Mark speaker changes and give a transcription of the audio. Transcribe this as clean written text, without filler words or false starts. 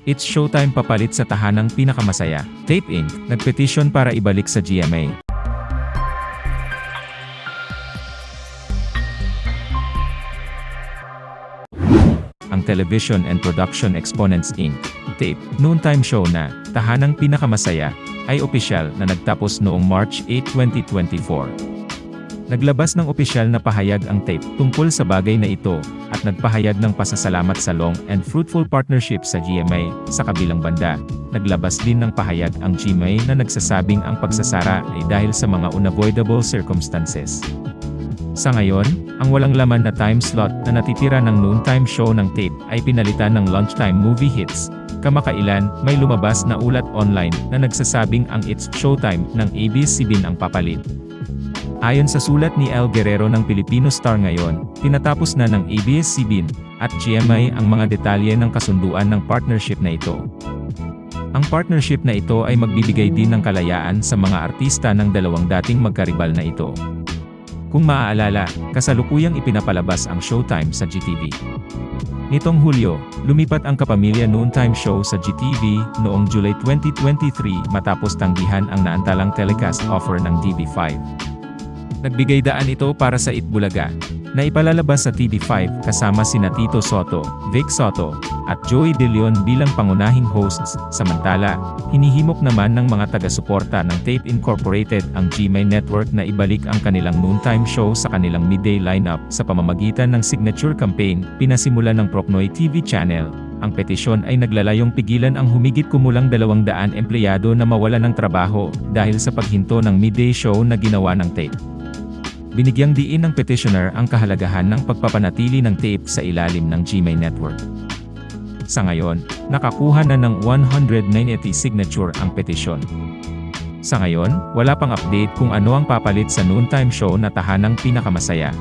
Speaker 1: It's showtime papalit sa tahanang pinakamasaya. Tape Inc. nagpetisyon para ibalik sa GMA. Ang Television and Production Exponents Inc. Tape, noontime show na tahanang pinakamasaya, ay opisyal na nagtapos noong March 8, 2024. Naglabas ng opisyal na pahayag ang tape tungkol sa bagay na ito, at nagpahayag ng pasasalamat sa long and fruitful partnership sa GMA. Sa kabilang banda, naglabas din ng pahayag ang GMA na nagsasabing ang pagsasara ay dahil sa mga unavoidable circumstances. Sa ngayon, ang walang laman na time slot na natitira ng noontime show ng tape ay pinalitan ng lunchtime movie hits. Kamakailan, may lumabas na ulat online na nagsasabing ang It's Showtime ng ABS-CBN ang papalit. Ayon sa sulat ni El Guerrero ng Filipino Star ngayon, tinatapos na ng ABS-CBN at GMA ang mga detalye ng kasunduan ng partnership na ito. Ang partnership na ito ay magbibigay din ng kalayaan sa mga artista ng dalawang dating magkaribal na ito. Kung maaalala, kasalukuyang ipinapalabas ang Showtime sa GTV. Nitong Hulyo, lumipat ang Kapamilya Noontime Show sa GTV noong July 2023 matapos tanggihan ang naantalang telecast offer ng DB5. Nagbigay daan ito para sa Itbulaga, na ipalalabas sa TV5 kasama sina Tito Soto, Vic Soto, at Joey De Leon bilang pangunahing hosts. Samantala, hinihimok naman ng mga taga-suporta ng Tape Incorporated ang GMA Network na ibalik ang kanilang noontime show sa kanilang midday lineup sa pamamagitan ng signature campaign, pinasimulan ng Procnoy TV channel. Ang petisyon ay naglalayong pigilan ang humigit kumulang 200 empleyado na mawala ng trabaho dahil sa paghinto ng midday show na ginawa ng Tape. Binigyang diin ng petitioner ang kahalagahan ng pagpapanatili ng tape sa ilalim ng GMA Network. Sa ngayon, nakakuha na ng 190 signature ang petisyon. Sa ngayon, wala pang update kung ano ang papalit sa noontime show na tahanang pinakamasaya.